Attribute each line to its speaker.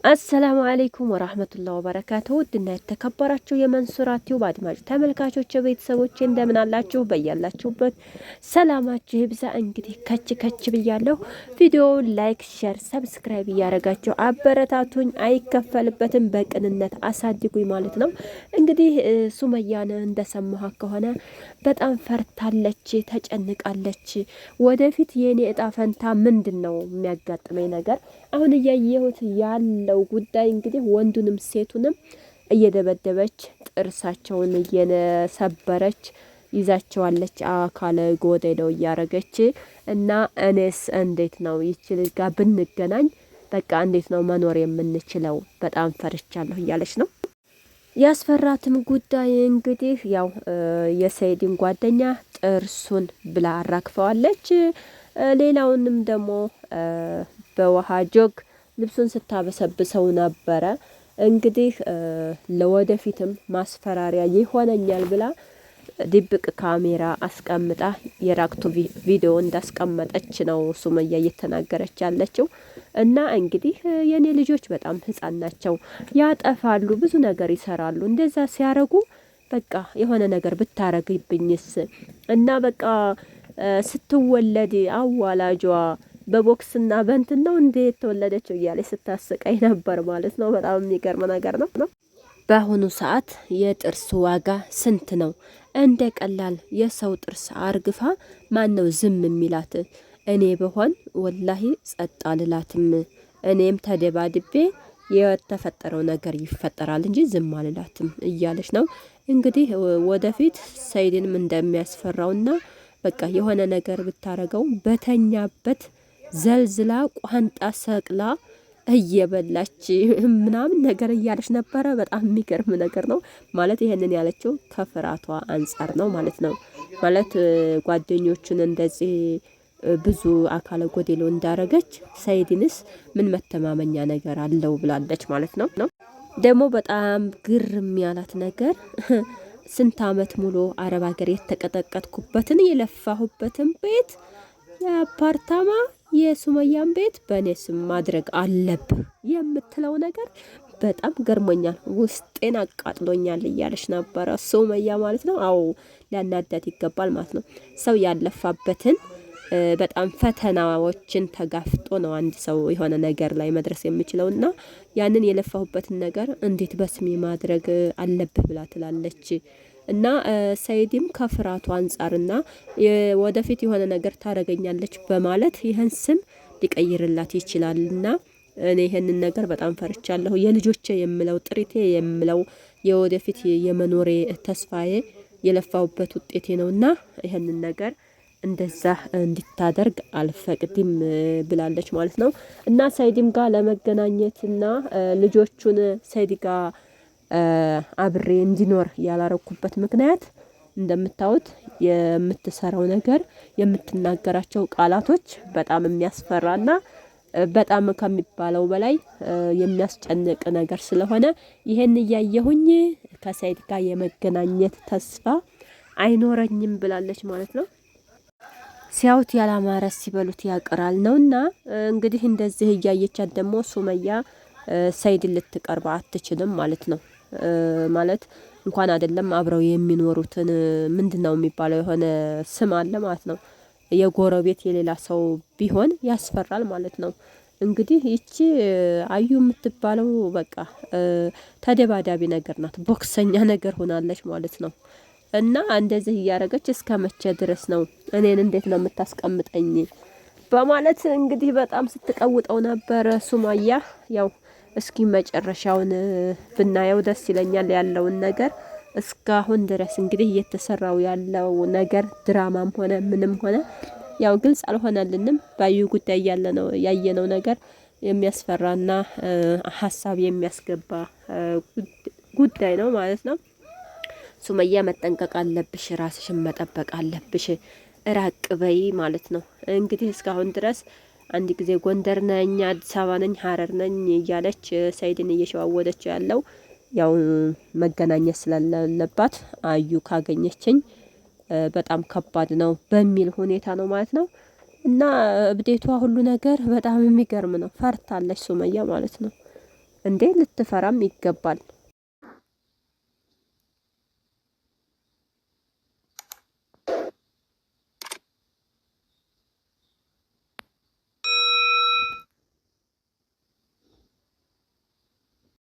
Speaker 1: አሰላሙ አለይኩም ወራህመቱላሂ ወበረካቱሁ። ውድና የተከበራችሁ የመንሱራ ቲዩብ አድማጭ ተመልካቾች ቤተሰቦች እንደምን አላችሁ? በያላችሁበት ሰላማችሁ ይብዛ። እንግዲህ ከች ብያለሁ። ቪዲዮውን ላይክ፣ ሼር፣ ሰብስክራይብ እያደረጋችሁ አበረታቱኝ። አይከፈልበትም፣ በቅንነት አሳድጉኝ ማለት ነው። እንግዲህ ሱመያን እንደሰማኋት ከሆነ በጣም ፈርታለች፣ ተጨንቃለች። ወደፊት የኔ እጣ ፈንታ ምንድን ነው የሚያጋጥመኝ ነገር አሁን እያየሁት ያለው ጉዳይ እንግዲህ ወንዱንም ሴቱንም እየደበደበች ጥርሳቸውን እየሰበረች ይዛቸዋለች። አካለ ጎደለው እያረገች እና እኔስ እንዴት ነው ይች ልጅ ጋር ብንገናኝ በቃ እንዴት ነው መኖር የምንችለው? በጣም ፈርቻለሁ እያለች ነው። ያስፈራትም ጉዳይ እንግዲህ ያው የሰይድን ጓደኛ ጥርሱን ብላ አራግፈዋለች። ሌላውንም ደግሞ በውሃ ጆግ ልብሱን ስታበሰብሰው ነበረ። እንግዲህ ለወደፊትም ማስፈራሪያ ይሆነኛል ብላ ድብቅ ካሜራ አስቀምጣ የራቅቱ ቪዲዮ እንዳስቀመጠች ነው ሱመያ እየተናገረች ያለችው። እና እንግዲህ የኔ ልጆች በጣም ህፃን ናቸው፣ ያጠፋሉ፣ ብዙ ነገር ይሰራሉ። እንደዛ ሲያረጉ በቃ የሆነ ነገር ብታረግብኝስ እና በቃ ስትወለድ አዋላጇ በቦክስና በእንትን ነው እንዴ የተወለደችው እያለች ስታስቀኝ ነበር ማለት ነው። በጣም የሚገርም ነገር ነው። በአሁኑ ሰዓት የጥርስ ዋጋ ስንት ነው? እንደ ቀላል የሰው ጥርስ አርግፋ ማን ነው ዝም የሚላት? እኔ በሆን ወላሂ ጸጥ አልላትም። እኔም ተደባድቤ የተፈጠረው ነገር ይፈጠራል እንጂ ዝም አልላትም እያለች ነው። እንግዲህ ወደፊት ሰይድንም እንደሚያስፈራውና በቃ የሆነ ነገር ብታረገው በተኛበት ዘልዝላ ቋንጣ ሰቅላ እየበላች ምናምን ነገር እያለች ነበረ። በጣም የሚገርም ነገር ነው ማለት ይሄንን ያለችው ከፍራቷ አንጻር ነው ማለት ነው። ማለት ጓደኞቹን እንደዚህ ብዙ አካለ ጎደሎ እንዳረገች ሰይድንስ ምን መተማመኛ ነገር አለው ብላለች ማለት ነው። ደግሞ በጣም ግርም ያላት ነገር ስንት አመት ሙሉ አረብ ሀገር የተቀጠቀጥኩበትን የለፋሁበትን ቤት የአፓርታማ የሱመያን ቤት በእኔ ስም ማድረግ አለብህ የምትለው ነገር በጣም ገርሞኛል፣ ውስጤን አቃጥሎኛል እያለች ነበረ ሱመያ ማለት ነው። አዎ ሊያናዳት ይገባል ማለት ነው። ሰው ያለፋበትን በጣም ፈተናዎችን ተጋፍጦ ነው አንድ ሰው የሆነ ነገር ላይ መድረስ የሚችለው እና ያንን የለፋሁበትን ነገር እንዴት በስሜ ማድረግ አለብህ ብላ ትላለች። እና ሰይድም ከፍራቱ አንጻርና ወደፊት የሆነ ነገር ታረገኛለች በማለት ይህን ስም ሊቀይርላት ይችላልና እኔ ይሄንን ነገር በጣም ፈርቻለሁ። የልጆቼ የምለው ጥሪቴ የምለው የወደፊት የመኖሬ ተስፋዬ የለፋውበት ውጤቴ ነውና ይሄንን ነገር እንደዛ እንድታደርግ አልፈቅድም ብላለች ማለት ነው። እና ሰይድም ጋር ለመገናኘትና ልጆቹን ሰይድ ጋር አብሬ እንዲኖር ያላረኩበት ምክንያት እንደምታዩት የምትሰራው ነገር የምትናገራቸው ቃላቶች በጣም የሚያስፈራና በጣም ከሚባለው በላይ የሚያስጨንቅ ነገር ስለሆነ ይሄን እያየሁኝ ከሰይድ ጋር የመገናኘት ተስፋ አይኖረኝም ብላለች ማለት ነው። ሲያዩት ያላማረ ሲበሉት ያቅራል ነውና እንግዲህ እንደዚህ እያየቻት ደግሞ ሱመያ ሰይድን ልትቀርባ አትችልም ማለት ነው። ማለት እንኳን አይደለም አብረው የሚኖሩትን ምንድነው የሚባለው የሆነ ስም አለ ማለት ነው። የጎረቤት የሌላ ሰው ቢሆን ያስፈራል ማለት ነው። እንግዲህ ይቺ አዩ የምትባለው በቃ ተደባዳቢ ነገር ናት፣ ቦክሰኛ ነገር ሆናለች ማለት ነው። እና እንደዚህ እያረገች እስከ መቼ ድረስ ነው እኔን እንዴት ነው የምታስቀምጠኝ በማለት እንግዲህ በጣም ስትቀውጠው ነበር ሱማያ። ያው እስኪ መጨረሻውን ብናየው ደስ ይለኛል ያለውን ነገር። እስካሁን ድረስ እንግዲህ እየተሰራው ያለው ነገር ድራማም ሆነ ምንም ሆነ ያው ግልጽ አልሆነልንም። ባዩ ጉዳይ ያየነው ነገር የሚያስፈራና ሀሳብ የሚያስገባ ጉዳይ ነው ማለት ነው። ሱመያ መጠንቀቅ አለብሽ፣ ራስሽን መጠበቅ አለብሽ፣ ራቅ በይ ማለት ነው። እንግዲህ እስካሁን ድረስ አንድ ጊዜ ጎንደር ነኝ፣ አዲስ አበባ ነኝ፣ ሀረር ነኝ እያለች ሰይድን እየሸዋወደችው ያለው ያው መገናኘት ስለሌለባት አዩ ካገኘችኝ በጣም ከባድ ነው በሚል ሁኔታ ነው ማለት ነው። እና እብዴቷ ሁሉ ነገር በጣም የሚገርም ነው። ፈርታለች ሱመያ ማለት ነው። እንዴ ልትፈራም ይገባል።